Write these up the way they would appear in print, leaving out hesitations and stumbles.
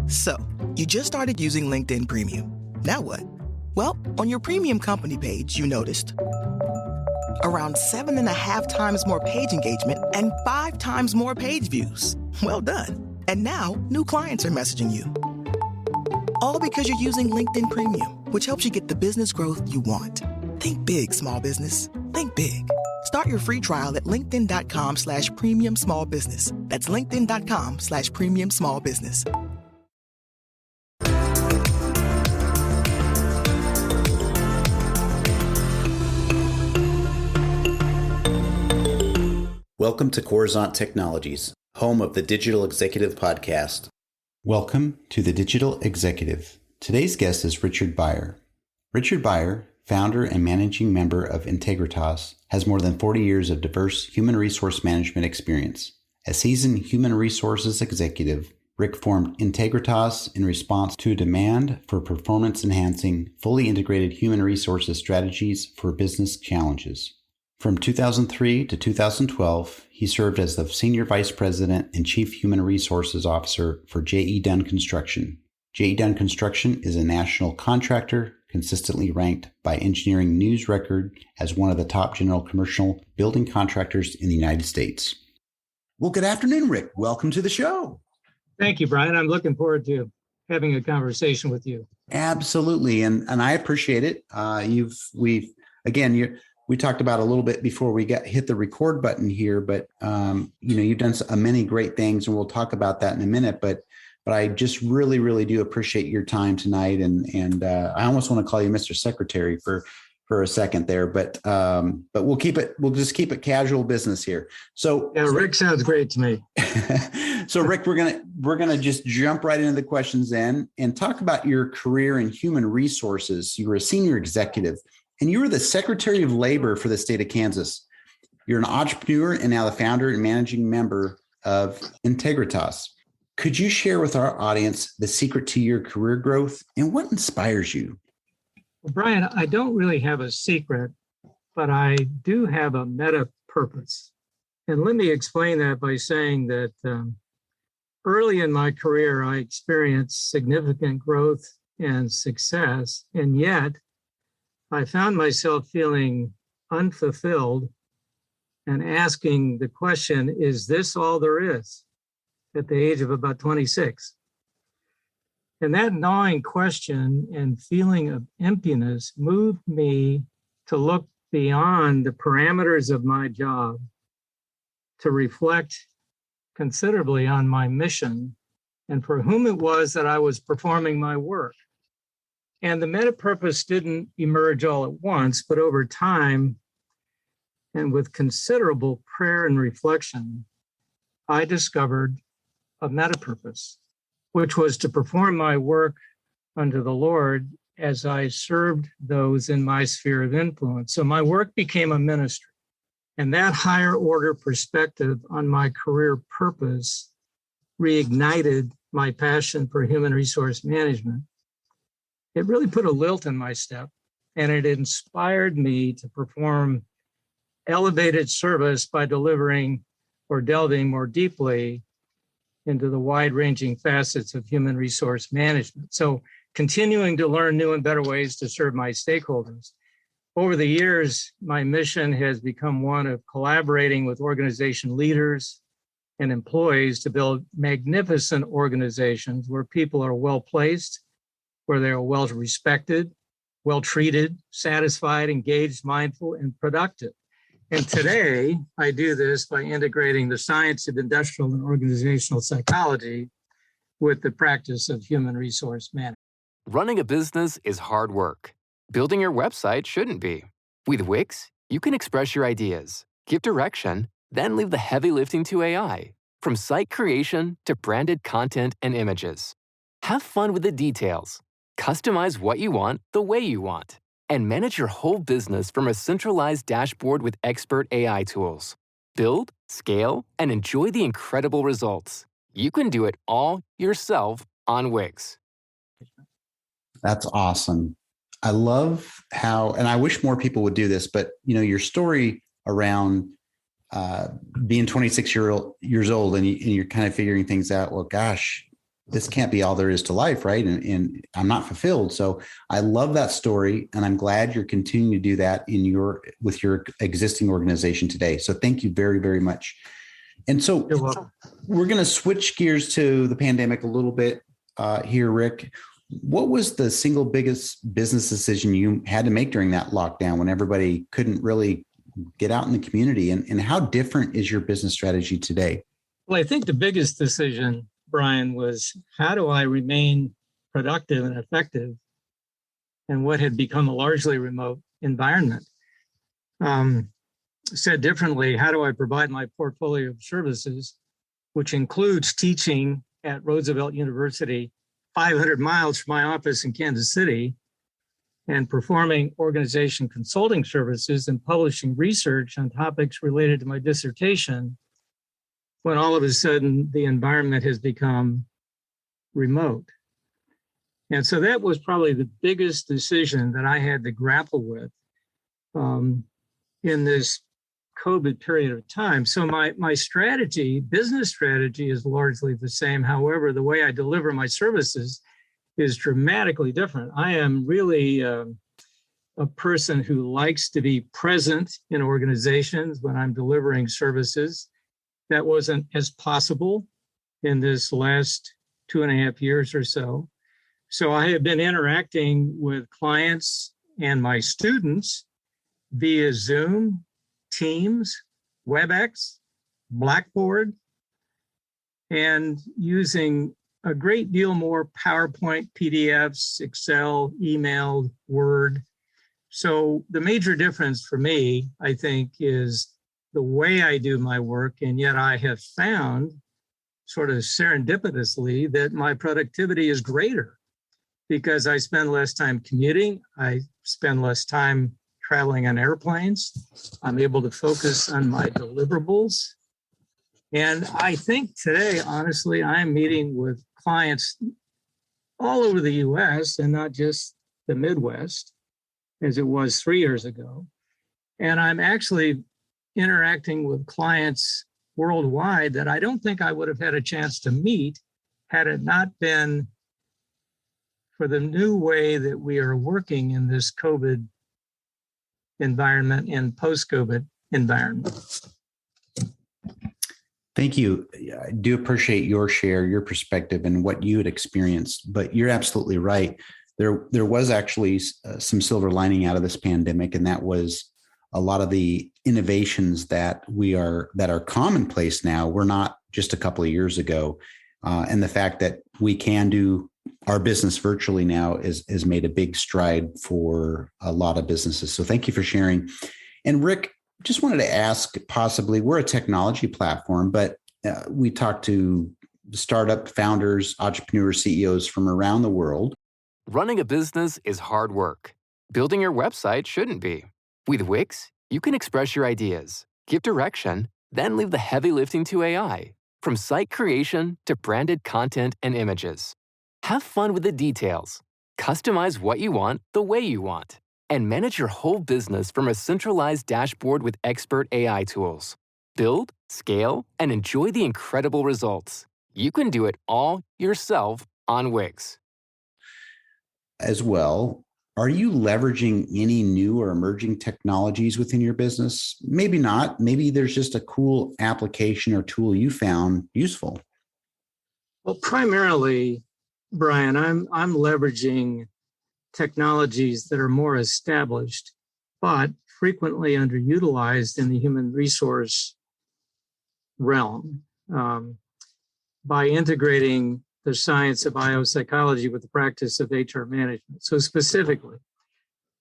So, you just started using LinkedIn Premium. Now what? Well, on your premium company page, you noticed around 7.5 times more page engagement and 5 times more page views. Well done. And now, new clients are messaging you. All because you're using LinkedIn Premium, which helps you get the business growth you want. Think big, small business. Think big. Start your free trial at linkedin.com/premium small business. That's linkedin.com/premium small business. Welcome to Coruzant Technologies, home of the Digital Executive Podcast. Welcome to the Digital Executive. Today's guest is Richard Beyer. Richard Beyer, founder and managing member of Integritas, has more than 40 years of diverse human resource management experience. A seasoned human resources executive, Rick formed Integritas in response to a demand for performance-enhancing, fully integrated human resources strategies for business challenges. From 2003 to 2012, he served as the Senior Vice President and Chief Human Resources Officer for J.E. Dunn Construction. J.E. Dunn Construction is a national contractor, consistently ranked by Engineering News-Record as one of the top general commercial building contractors in the United States. Well, good afternoon, Rick. Welcome to the show. Thank you, Brian. I'm looking forward to having a conversation with you. Absolutely, and I appreciate it. We talked about a little bit before we hit the record button here, but you've done many great things, and we'll talk about that in a minute. But I just really, really do appreciate your time tonight, and I almost want to call you Mr. Secretary for a second there, but we'll just keep it casual business here. So yeah, Rick sounds great to me. So Rick, we're gonna just jump right into the questions then and talk about your career in human resources. You were a senior executive, and you were the Secretary of Labor for the state of Kansas. You're an entrepreneur and now the founder and managing member of Integritas. Could you share with our audience the secret to your career growth and what inspires you? Well, Brian, I don't really have a secret, but I do have a meta purpose. And let me explain that by saying that early in my career, I experienced significant growth and success, and yet I found myself feeling unfulfilled and asking the question, is this all there is, at the age of about 26? And that gnawing question and feeling of emptiness moved me to look beyond the parameters of my job, to reflect considerably on my mission and for whom it was that I was performing my work. And the meta purpose didn't emerge all at once, but over time, and with considerable prayer and reflection, I discovered a meta purpose, which was to perform my work unto the Lord as I served those in my sphere of influence. So my work became a ministry. And that higher order perspective on my career purpose reignited my passion for human resource management. It really put a lilt in my step, and it inspired me to perform elevated service by delivering or delving more deeply into the wide-ranging facets of human resource management. So continuing to learn new and better ways to serve my stakeholders. Over the years, my mission has become one of collaborating with organization leaders and employees to build magnificent organizations where people are well-placed, where they are well-respected, well-treated, satisfied, engaged, mindful, and productive. And today, I do this by integrating the science of industrial and organizational psychology with the practice of human resource management. Running a business is hard work. Building your website shouldn't be. With Wix, you can express your ideas, give direction, then leave the heavy lifting to AI, from site creation to branded content and images. Have fun with the details. Customize what you want the way you want. And manage your whole business from a centralized dashboard with expert AI tools. Build, scale, and enjoy the incredible results. You can do it all yourself on Wix. That's awesome. I love how, and I wish more people would do this, but your story around being 26 years old and you're kind of figuring things out. Well, gosh, this can't be all there is to life, right? And I'm not fulfilled. So I love that story, and I'm glad you're continuing to do that with your existing organization today. So thank you very, very much. And so we're going to switch gears to the pandemic a little bit here, Rick. What was the single biggest business decision you had to make during that lockdown when everybody couldn't really get out in the community? And how different is your business strategy today? Well, I think the biggest decision, Brian, was how do I remain productive and effective in what had become a largely remote environment? Said differently, how do I provide my portfolio of services, which includes teaching at Roosevelt University, 500 miles from my office in Kansas City, and performing organization consulting services and publishing research on topics related to my dissertation, when all of a sudden the environment has become remote. And so that was probably the biggest decision that I had to grapple with in this COVID period of time. So my business strategy is largely the same. However, the way I deliver my services is dramatically different. I am really a person who likes to be present in organizations when I'm delivering services. That wasn't as possible in this last 2.5 years or so. So I have been interacting with clients and my students via Zoom, Teams, WebEx, Blackboard, and using a great deal more PowerPoint, PDFs, Excel, email, Word. So the major difference for me, I think, is the way I do my work. And yet I have found sort of serendipitously that my productivity is greater because I spend less time commuting. I spend less time traveling on airplanes. I'm able to focus on my deliverables. And I think today, honestly, I'm meeting with clients all over the US and not just the Midwest, as it was 3 years ago. And I'm actually interacting with clients worldwide that I don't think I would have had a chance to meet had it not been for the new way that we are working in this COVID environment and post-COVID environment. Thank you. I do appreciate your share, your perspective, and what you had experienced. But you're absolutely right. There was actually some silver lining out of this pandemic, and that was a lot of the innovations that are commonplace now were not just a couple of years ago. And the fact that we can do our business virtually now has made a big stride for a lot of businesses. So thank you for sharing. And Rick, just wanted to ask, possibly, we're a technology platform, but we talk to startup founders, entrepreneurs, CEOs from around the world. Running a business is hard work. Building your website shouldn't be. With Wix, you can express your ideas, give direction, then leave the heavy lifting to AI, from site creation to branded content and images. Have fun with the details. Customize what you want the way you want. And manage your whole business from a centralized dashboard with expert AI tools. Build, scale, and enjoy the incredible results. You can do it all yourself on Wix. As well, are you leveraging any new or emerging technologies within your business? Maybe not. Maybe there's just a cool application or tool you found useful. Well, primarily, Brian, I'm leveraging technologies that are more established, but frequently underutilized in the human resource realm by integrating the science of biopsychology with the practice of HR management. So specifically,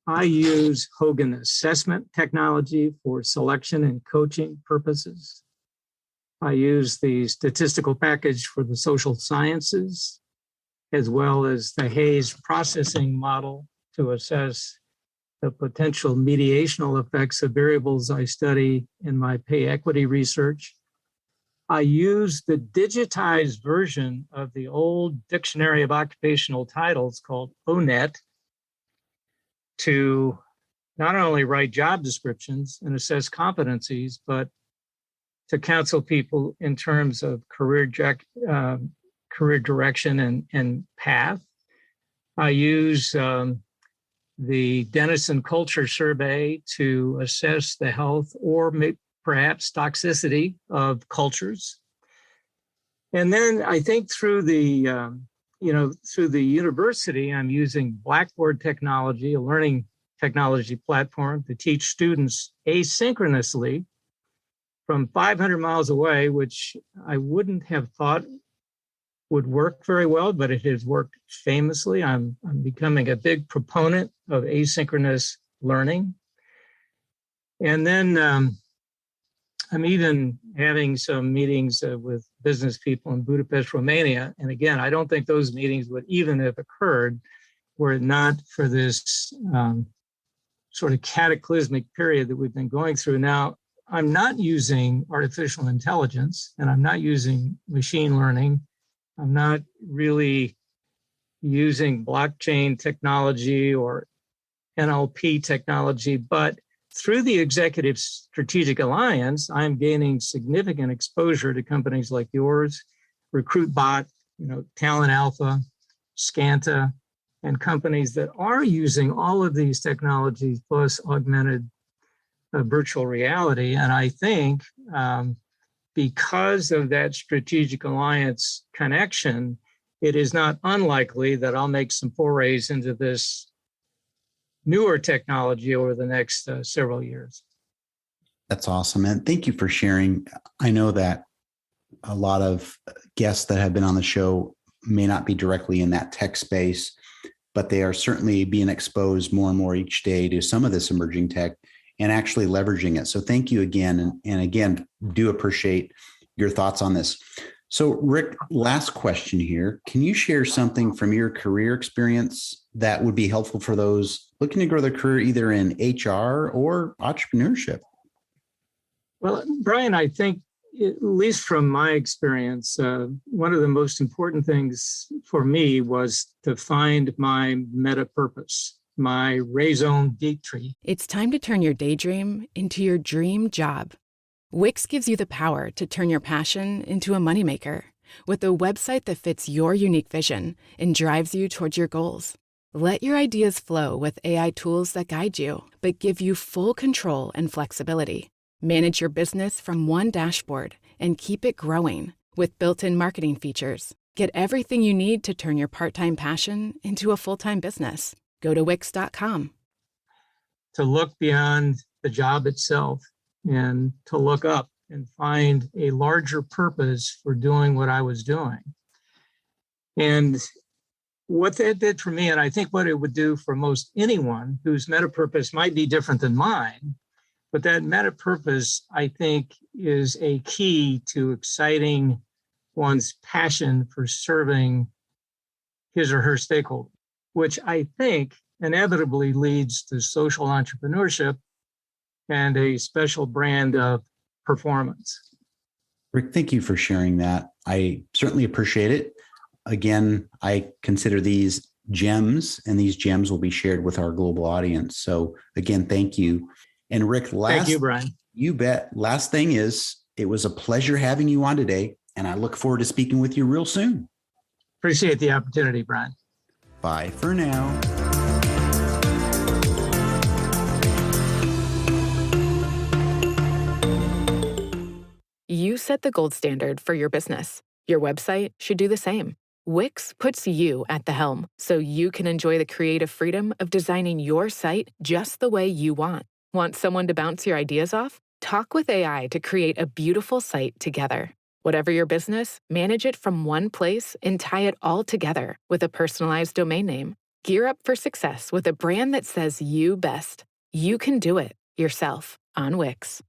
I use Hogan assessment technology for selection and coaching purposes. I use the statistical package for the social sciences, as well as the Hayes processing model to assess the potential mediational effects of variables I study in my pay equity research. I use the digitized version of the old Dictionary of Occupational Titles called ONET to not only write job descriptions and assess competencies, but to counsel people in terms of career career direction and path. I use the Denison Culture Survey to assess the health or perhaps toxicity of cultures. And then I think through the university, I'm using Blackboard technology, a learning technology platform, to teach students asynchronously from 500 miles away, which I wouldn't have thought would work very well, but it has worked famously. I'm becoming a big proponent of asynchronous learning. And then I'm even having some meetings with business people in Budapest, Romania. And again, I don't think those meetings would even have occurred were it not for this sort of cataclysmic period that we've been going through. Now, I'm not using artificial intelligence, and I'm not using machine learning. I'm not really using blockchain technology or NLP technology, but through the Executive Strategic Alliance, I'm gaining significant exposure to companies like yours, RecruitBot, Talent Alpha, Scanta, and companies that are using all of these technologies plus augmented virtual reality. And I think because of that strategic alliance connection, it is not unlikely that I'll make some forays into this newer technology over the next several years. That's awesome. And thank you for sharing. I know that a lot of guests that have been on the show may not be directly in that tech space, but they are certainly being exposed more and more each day to some of this emerging tech and actually leveraging it. So thank you again. And again, do appreciate your thoughts on this. So Rick, last question here. Can you share something from your career experience that would be helpful for those looking to grow their career either in HR or entrepreneurship? Well, Brian, I think, at least from my experience, one of the most important things for me was to find my meta purpose, my raison d'etre. It's time to turn your daydream into your dream job. Wix gives you the power to turn your passion into a moneymaker with a website that fits your unique vision and drives you towards your goals. Let your ideas flow with AI tools that guide you, but give you full control and flexibility. Manage your business from one dashboard and keep it growing with built-in marketing features. Get everything you need to turn your part-time passion into a full-time business. Go to Wix.com. To look beyond the job itself and to look up and find a larger purpose for doing what I was doing. And what that did for me, and I think what it would do for most anyone whose meta purpose might be different than mine, but that meta purpose, I think, is a key to exciting one's passion for serving his or her stakeholder, which I think inevitably leads to social entrepreneurship and a special brand of performance. Rick, thank you for sharing that. I certainly appreciate it. Again, I consider these gems, and these gems will be shared with our global audience. So again, thank you. And Rick, thank you, Brian. You bet. Last thing is, it was a pleasure having you on today, and I look forward to speaking with you real soon. Appreciate the opportunity, Brian. Bye for now. You set the gold standard for your business. Your website should do the same. Wix puts you at the helm so you can enjoy the creative freedom of designing your site just the way you want. Want someone to bounce your ideas off? Talk with AI to create a beautiful site together. Whatever your business, manage it from one place and tie it all together with a personalized domain name. Gear up for success with a brand that says you best. You can do it yourself on Wix.